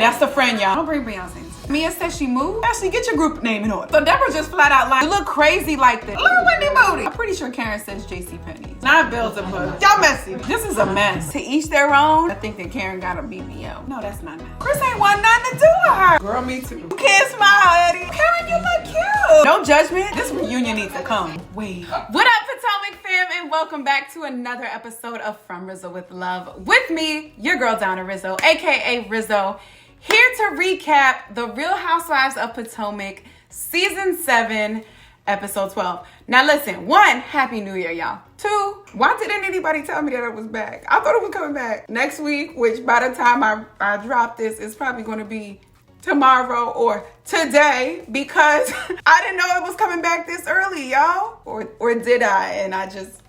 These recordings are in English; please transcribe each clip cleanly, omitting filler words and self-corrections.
That's the friend, y'all. Don't bring Beyonce. Mia says she moved. Ashley, get your group name in order. So Deborah just flat out like, you look crazy like this. Little Wendy Booty. I'm pretty sure Karen says JCPenney. Not Bills and Puss. Y'all messy. This is a mess. To each their own. I think that Karen got a BBL. No, that's not nice. Chris ain't want nothing to do with her. Girl, me too. You can't smile, Eddie. Karen, you look cute. No judgment. This reunion needs to come. Wait. What up, Potomac fam, and welcome back to another episode of From Rizzo with Love. With me, your girl Donna Rizzo, aka Rizzo. Here to recap the Real Housewives of Potomac, Season 7, Episode 12. Now listen, 1, Happy New Year, y'all. 2, why didn't anybody tell me that it was back? I thought it was coming back next week, which by the time I drop this, is probably going to be tomorrow or today, because I didn't know it was coming back this early, y'all. Or did I? And I just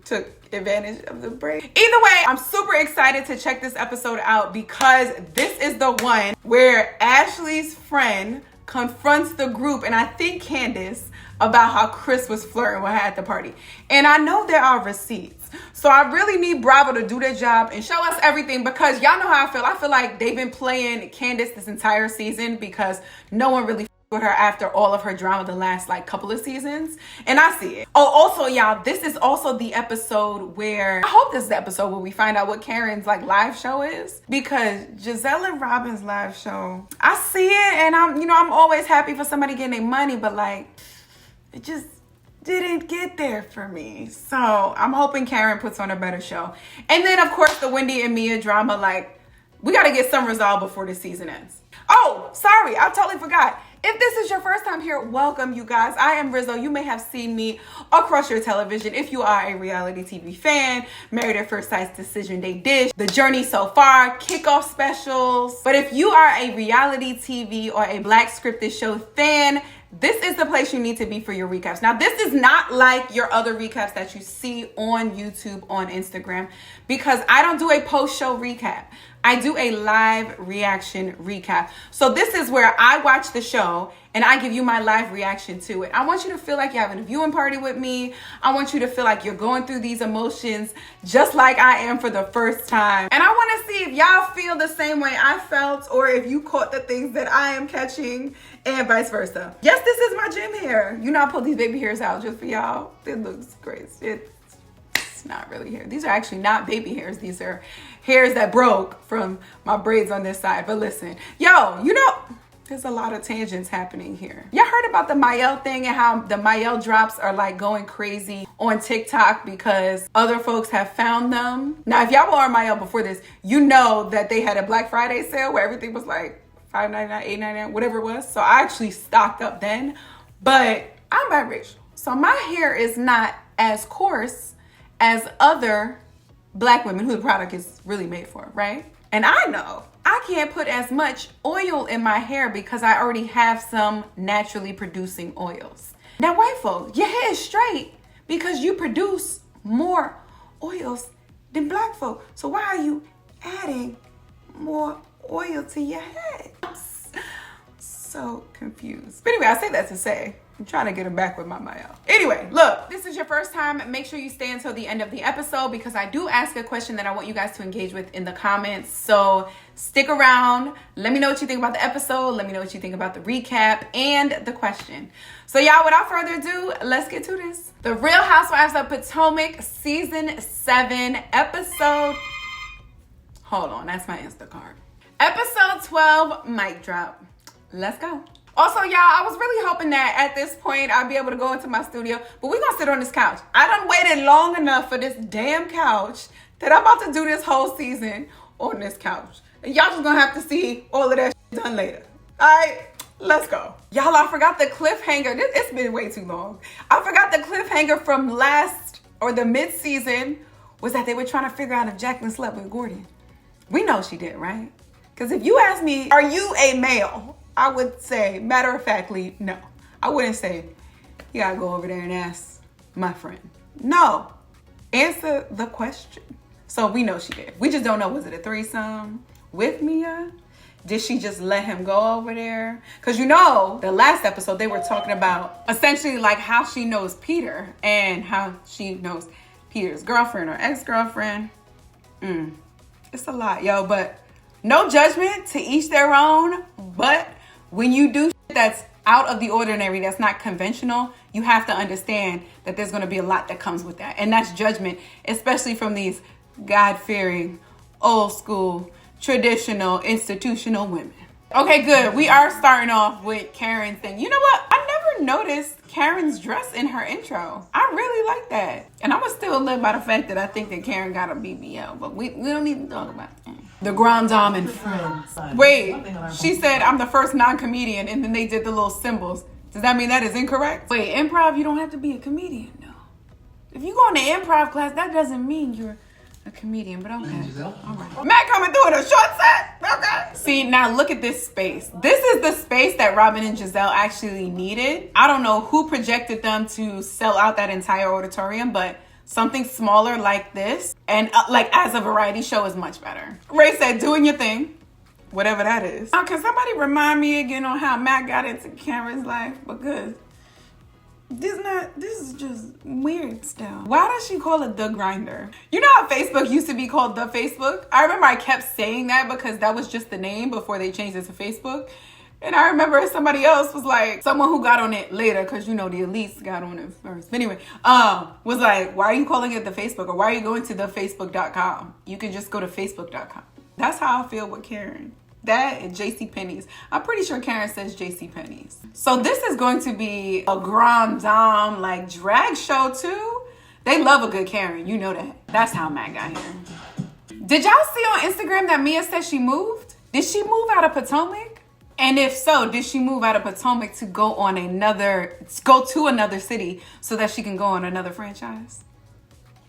took advantage of the break. Either way, I'm super excited to check this episode out because this is the one where Ashley's friend confronts the group, and I think Candace, about how Chris was flirting with her at the party. And I know there are receipts. So I really need Bravo to do their job and show us everything, because y'all know how I feel. I feel like they've been playing Candace this entire season because no one really with her after all of her drama the last couple of seasons, and I see it. Oh, also y'all, this is also the episode where, I hope this is the episode where we find out what Karen's live show is, because Giselle and Robin's live show, I see it, and I'm always happy for somebody getting their money, but it just didn't get there for me. So I'm hoping Karen puts on a better show. And then of course the Wendy and Mia drama, we got to get some resolve before the season ends. Oh, sorry, I totally forgot. If this is your first time here, welcome, you guys. I am Rizzo. You may have seen me across your television if you are a reality TV fan, Married at First Sight's Decision Day Dish, The Journey So Far, kickoff specials. But if you are a reality TV or a Black scripted show fan, this is the place you need to be for your recaps. Now, this is not like your other recaps that you see on YouTube, on Instagram, because I don't do a post-show recap. I do a live reaction recap. So this is where I watch the show and I give you my live reaction to it. I want you to feel like you're having a viewing party with me. I want you to feel like you're going through these emotions just like I am for the first time. And I want to see if y'all feel the same way I felt, or if you caught the things that I am catching, and vice versa. Yes, this is my gym hair. You know, I pulled these baby hairs out just for y'all. It looks great. It's not really hair. These are actually not baby hairs. These are hairs that broke from my braids on this side. But listen, yo, there's a lot of tangents happening here. Y'all heard about the Mael thing and how the Mael drops are going crazy on TikTok because other folks have found them. Now, if y'all were on Mael before this, you know that they had a Black Friday sale where everything was $5.99, $8.99, whatever it was. So I actually stocked up then, but I'm biracial. So my hair is not as coarse as other Black women who the product is really made for, right? And I know I can't put as much oil in my hair because I already have some naturally producing oils. Now, white folks, your hair is straight because you produce more oils than Black folk. So why are you adding more oil to your head? I'm so confused. But anyway, I say that to say, I'm trying to get him back with my Mayo. Anyway, look, this is your first time. Make sure you stay until the end of the episode because I do ask a question that I want you guys to engage with in the comments. So stick around. Let me know what you think about the episode. Let me know what you think about the recap and the question. So y'all, without further ado, let's get to this. The Real Housewives of Potomac, Season 7, Episode... Hold on, that's my Instacart. Episode 12, mic drop. Let's go. Also, y'all, I was really hoping that at this point I'd be able to go into my studio, but we're gonna sit on this couch. I done waited long enough for this damn couch that I'm about to do this whole season on this couch. And y'all just gonna have to see all of that shit done later. All right, let's go. Y'all, I forgot the cliffhanger. It's been way too long. I forgot the cliffhanger from the mid-season was that they were trying to figure out if Jacqueline slept with Gordon. We know she did, right? Because if you ask me, are you a male? I would say, matter of factly, no. I wouldn't say, you gotta go over there and ask my friend. No. Answer the question. So we know she did. We just don't know, was it a threesome with Mia? Did she just let him go over there? Because the last episode, they were talking about essentially how she knows Peter and how she knows Peter's girlfriend or ex-girlfriend. It's a lot, yo, but No judgment, to each their own. But when you do shit that's out of the ordinary, that's not conventional, you have to understand that there's going to be a lot that comes with that. And that's judgment, especially from these God-fearing, old school, traditional, institutional women. Okay, good. We are starting off with Karen's thing. You know what? I never noticed Karen's dress in her intro. I really like that. And I'm going to still live by the fact that I think that Karen got a BBL, but we don't need to talk about that. The Grand Dame and Friends. Wait, she said I'm the first non-comedian, and then they did the little symbols. Does that mean that is incorrect? Wait, improv, you don't have to be a comedian, though. If you go in the improv class, that doesn't mean you're a comedian, but okay. All right. Matt coming through in a short set. Okay. See, now look at this space. This is the space that Robin and Giselle actually needed. I don't know who projected them to sell out that entire auditorium, but something smaller like this and like as a variety show is much better. Ray said, doing your thing, whatever that is. Oh, can somebody remind me again on how Matt got into Karen's life? Because this is just weird stuff. Why does she call it The Grinder? You know how Facebook used to be called The Facebook? I remember I kept saying that because that was just the name before they changed it to Facebook. And I remember somebody else was like, someone who got on it later, because you know the elites got on it first. But anyway, was like, why are you calling it the Facebook? Or why are you going to thefacebook.com? You can just go to facebook.com. That's how I feel with Karen. That and JCPenney's. I'm pretty sure Karen says JCPenney's. So this is going to be a Grand Dame like drag show too. They love a good Karen. You know that. That's how Matt got here. Did y'all see on Instagram that Mia said she moved? Did she move out of Potomac? And if so, did she move out of Potomac to go to another city so that she can go on another franchise?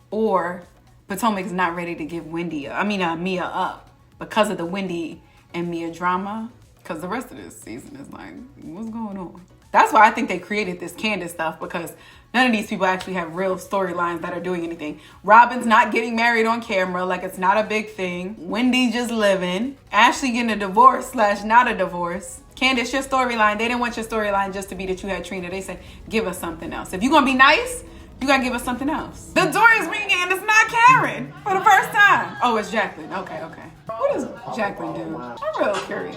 Or Potomac's not ready to give Mia up because of the Wendy and Mia drama? Because the rest of this season is like, what's going on? That's why I think they created this Candace stuff, because none of these people actually have real storylines that are doing anything. Robin's not getting married on camera, like it's not a big thing. Wendy just living. Ashley getting a divorce / not a divorce. Candace, your storyline, they didn't want your storyline just to be that you had Trina. They said, give us something else. If you're going to be nice, you got to give us something else. The door is ringing and it's not Karen for the first time. Oh, it's Jacqueline. Okay. What does Jacqueline do? I'm real curious.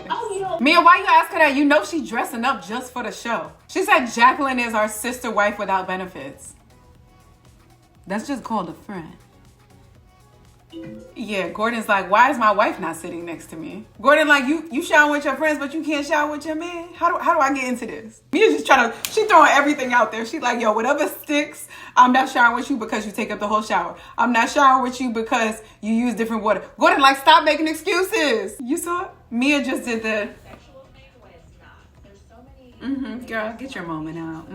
Mia, why you ask her that? You know she's dressing up just for the show. She said Jacqueline is our sister wife without benefits. That's just called a friend. Yeah, Gordon's like, why is my wife not sitting next to me? Gordon like, you shower with your friends, but you can't shower with your man? How do I get into this? Mia's just she throwing everything out there. She like, yo, whatever sticks, I'm not showering with you because you take up the whole shower. I'm not showering with you because you use different water. Gordon like, stop making excuses. You saw it? Mia just did the girl, get your moment out.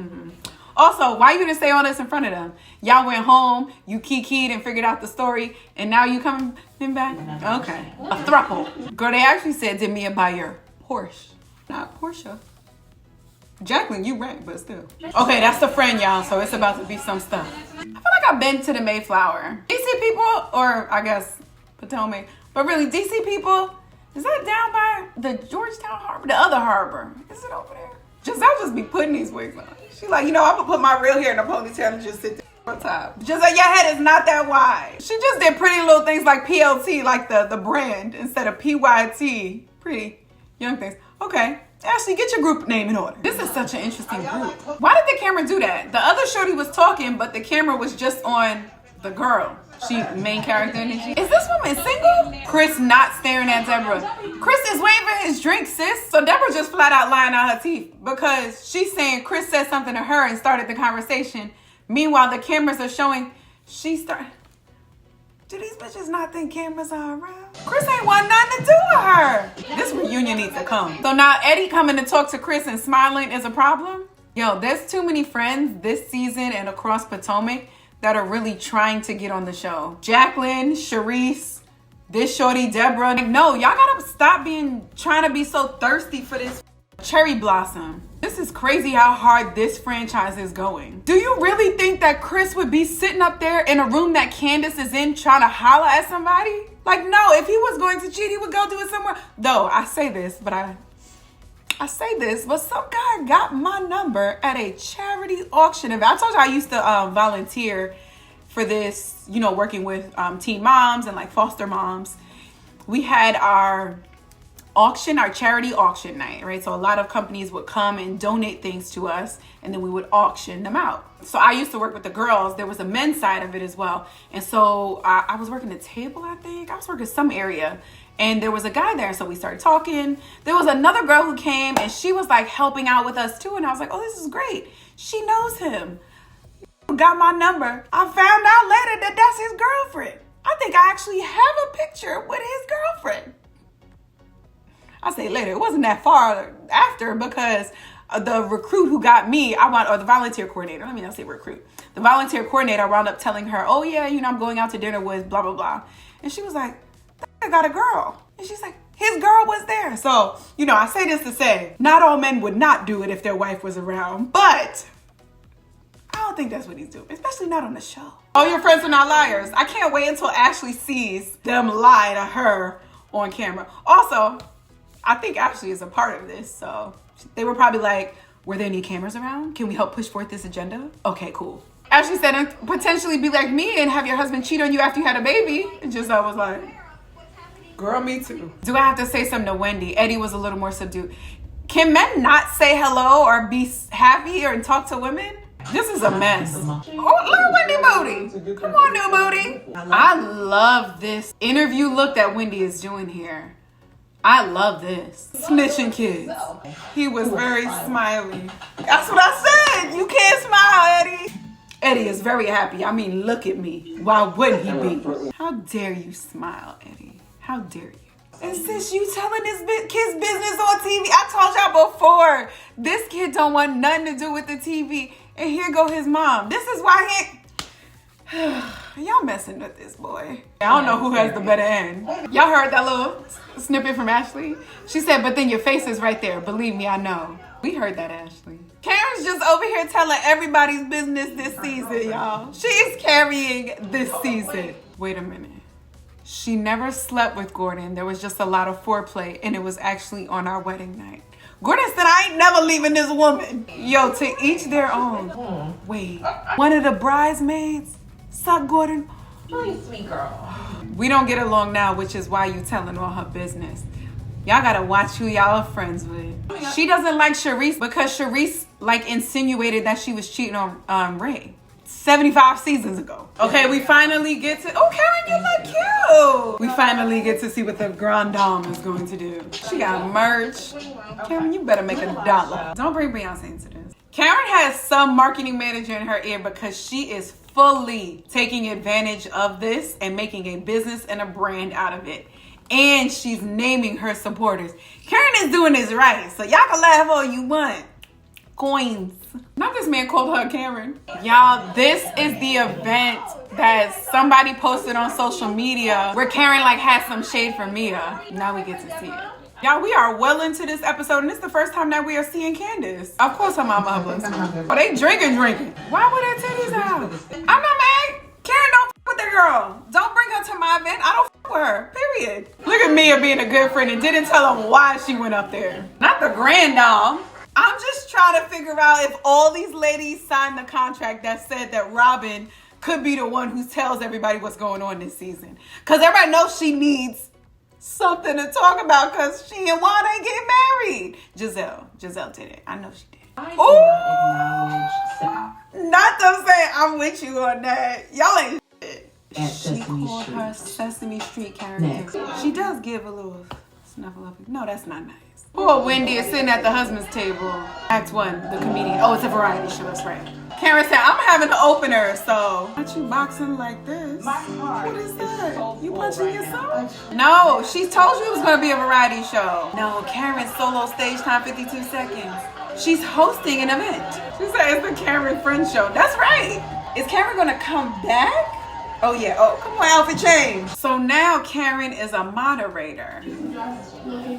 Also, why you didn't say all this in front of them? Y'all went home, you kikied and figured out the story, and now you coming back? Okay. A throuple. Girl, they actually said, did Mia buy your Porsche? Not Porsche. Jacqueline, you right, but still. Okay, that's the friend, y'all, so it's about to be some stuff. I feel like I've been to the Mayflower. DC people, or I guess Potomac, but really, DC people, is that down by the Georgetown Harbor? The other harbor. Is it over there? Giselle just be putting these wigs on. She like, I'm gonna put my real hair in a ponytail and just sit there on top. Just like, your head is not that wide. She just did pretty little things like PLT, like the brand, instead of PYT. Pretty young things. Okay, Ashley, get your group name in order. This is such an interesting group. Why did the camera do that? The other shorty was talking, but the camera was just on the girl. She main character energy. Is this woman single? Chris not staring at Deborah. Chris is waiting for his drink, sis. So Deborah just flat out lying on her teeth because she's saying Chris said something to her and started the conversation. Meanwhile, the cameras are showing do these bitches not think cameras are around? Chris ain't want nothing to do with her. This reunion needs to come. So now Eddie coming to talk to Chris and smiling is a problem? Yo, there's too many friends this season and across Potomac that are really trying to get on the show. Jacqueline, Sharice, this shorty, Deborah. Like, no, y'all gotta stop trying to be so thirsty for this cherry blossom. This is crazy how hard this franchise is going. Do you really think that Chris would be sitting up there in a room that Candace is in trying to holler at somebody? Like, no, if he was going to cheat, he would go do it somewhere. Though, I say this, but some guy got my number at a charity auction event. I told you I used to volunteer for this, working with teen moms and like foster moms. We had our auction, our charity auction night, right? So a lot of companies would come and donate things to us, and then we would auction them out. So I used to work with the girls. There was a men's side of it as well. And so I was working the table, I think. I was working some area, and there was a guy there. So we started talking. There was another girl who came, and she was like helping out with us too. And I was like, oh, this is great. She knows him. Got my number. I found out later that that's his girlfriend. I think I actually have a picture with his girlfriend. I say later, it wasn't that far after, because the recruit who got me, or the volunteer coordinator, let me not say recruit. The volunteer coordinator wound up telling her, oh yeah, I'm going out to dinner with blah, blah, blah. And she was like, I got a girl. And she's like, his girl was there. So, I say this to say, not all men would not do it if their wife was around, but I don't think that's what he's doing, especially not on the show. All your friends are not liars. I can't wait until Ashley sees them lie to her on camera. Also, I think Ashley is a part of this, so they were probably like, were there any cameras around? Can we help push forth this agenda? Okay, cool. Ashley said, potentially be like me and have your husband cheat on you after you had a baby. And Giselle was like, girl, me too. Do I have to say something to Wendy? Eddie was a little more subdued. Can men not say hello or be happy or talk to women? This is a mess. Oh, little Wendy Booty. Come on, new booty. I love this interview look that Wendy is doing here. I love this. Snitching kids. He was very smiley. That's what I said. You can't smile, Eddie. Eddie is very happy. I mean, look at me. Why wouldn't he be? How dare you smile, Eddie? How dare you? And since you telling this kid's business on TV, I told y'all before, this kid don't want nothing to do with the TV. And here go his mom. This is why y'all messing with this boy. I don't know who has the better end. Y'all heard that little snippet from Ashley? She said, but then your face is right there. Believe me, I know. We heard that, Ashley. Karen's just over here telling everybody's business this season, y'all. She's carrying this season. Wait a minute. She never slept with Gordon. There was just a lot of foreplay, and it was actually on our wedding night. Gordon said, I ain't never leaving this woman. Yo, to each their own. Wait, one of the bridesmaids sucked Gordon? Please, sweet girl. We don't get along now, which is why you telling all her business. Y'all gotta watch who y'all are friends with. She doesn't like Charisse because Charisse insinuated that she was cheating on Ray 75 seasons ago. Okay, we finally get to, oh, Karen, you look cute. We finally get to see what the Grand Dame is going to do. She got merch. Karen, you better make $1. Don't bring Beyonce into this. Karen has some marketing manager in her ear because she is fully taking advantage of this and making a business and a brand out of it. And she's naming her supporters. Karen is doing this right, so y'all can laugh all you want. Coins. Not this man called her Karen. Y'all, this is the event that somebody posted on social media where Karen had some shade for Mia. Now we get to see it. Y'all, we are well into this episode, and this is the first time that we are seeing Candace. Of course her mama bless her. Oh, they drinking. Why would her titties out? I'm not mad. Karen, don't f with the girl. Don't bring her to my event. I don't f with her, period. Look at Mia being a good friend and didn't tell him why she went up there. Not the Grand Dame. I'm just trying to figure out if all these ladies signed the contract that said that Robin could be the one who tells everybody what's going on this season. Because everybody knows she needs something to talk about because she and Juan ain't getting married. Giselle did it. I know she did. Not them saying I'm with you on that. Y'all ain't shit. She called her Sesame Street character. She does give a little snuffle up. No, that's not nice. Poor Wendy is sitting at the husband's table. Act 1, the comedian. Oh, it's a variety show, that's right. Karen said, I'm having an opener, so. Aren't you boxing like this? What is that? You punching yourself? No, she told you it was going to be a variety show. No, Karen's solo stage time, 52 seconds. She's hosting an event. She said it's the Karen Friend Show. That's right. Is Karen going to come back? Oh, yeah. Oh, come on, outfit change. So now Karen is a moderator.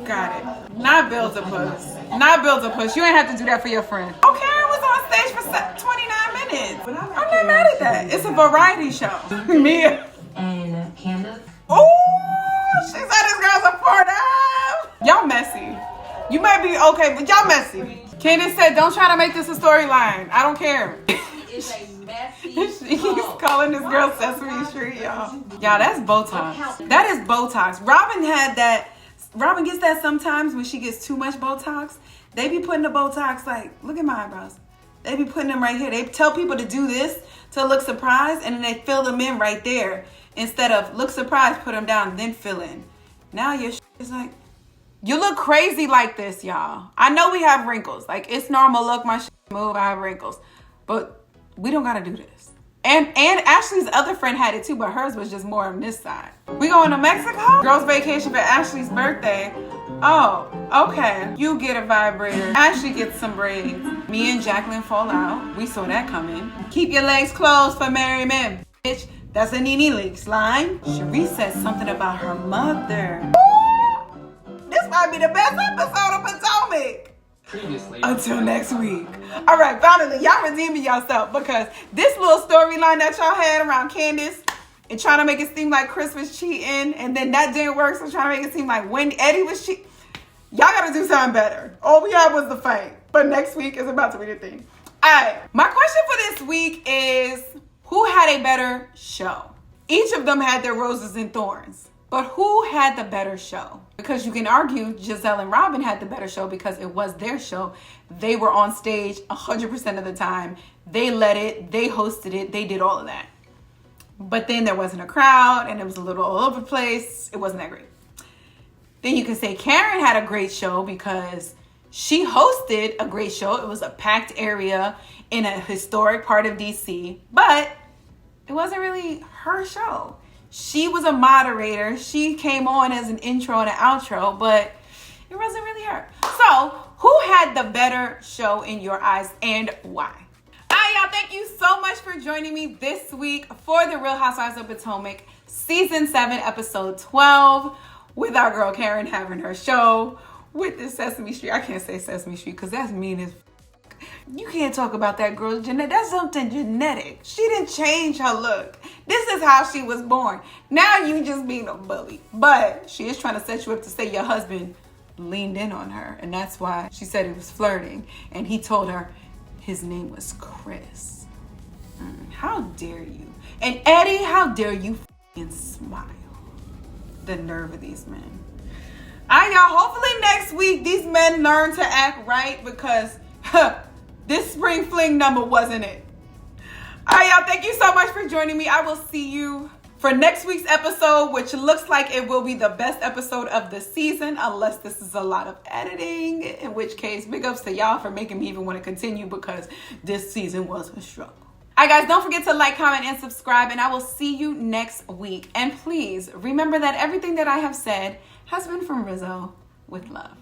Got it. Not Build-A-Puss. Not Build-A-Puss. You ain't have to do that for your friend. Oh, Karen was on stage for 29 minutes. I'm not mad at that. It's a variety show. Mia. And Candace. Oh, she said this girl's a porno. Y'all messy. You might be okay, but y'all messy. Candace said, don't try to make this a storyline. I don't care. It's a messy. She's calling this girl Sesame Street, y'all. Y'all, that's Botox. That is Botox. Robin had that Robin gets that sometimes when she gets too much Botox. They be putting the Botox like, look at my eyebrows. They be putting them right here. They tell people to do this to look surprised, and then they fill them in right there. Instead of look surprised, put them down, then fill in. Now your shit is like, you look crazy like this, y'all. I know we have wrinkles. Like, it's normal. Look, my shit move. I have wrinkles. But we don't got to do this. And Ashley's other friend had it too, but hers was just more on this side. We going to Mexico? Girls vacation for Ashley's birthday. Oh, okay. You get a vibrator. Ashley gets some braids. Me and Jacqueline fall out. We saw that coming. Keep your legs closed for married men, bitch. That's a Nene Leaks line. Cherie said something about her mother. This might be the best episode of Potomac. Previously. Until next week. All right, finally, y'all redeeming yourself because this little storyline that y'all had around Candace and trying to make it seem like Chris was cheating, and then that didn't work, so trying to make it seem like Eddie was cheating. Y'all gotta do something better. All we had was the fight, but next week is about to be the thing. All right, my question for this week is, who had a better show? Each of them had their roses and thorns. But who had the better show? Because you can argue Giselle and Robin had the better show because it was their show. They were on stage 100% of the time. They led it. They hosted it. They did all of that. But then there wasn't a crowd and it was a little all over the place. It wasn't that great. Then you can say Karen had a great show because she hosted a great show. It was a packed area in a historic part of DC. But it wasn't really her show. She was a moderator. She came on as an intro and an outro, but it wasn't really her. So, who had the better show in your eyes and why? All right, y'all, thank you so much for joining me this week for The Real Housewives of Potomac, Season 7, Episode 12, with our girl Karen having her show with the Sesame Street. I can't say Sesame Street because that's mean as you can't talk about that girl's genetic. That's something genetic. She didn't change her look. This is how she was born. Now you just being a bully. But she is trying to set you up to say your husband leaned in on her. And that's why she said he was flirting. And he told her his name was Chris. How dare you? And Eddie, how dare you f***ing smile? The nerve of these men. All right, y'all. Hopefully next week these men learn to act right because this spring fling number wasn't it. All right, y'all. Thank you so much for joining me. I will see you for next week's episode, which looks like it will be the best episode of the season, unless this is a lot of editing, in which case, big ups to y'all for making me even want to continue because this season was a struggle. All right, guys, don't forget to like, comment, and subscribe, and I will see you next week. And please remember that everything that I have said has been from Rizzo with love.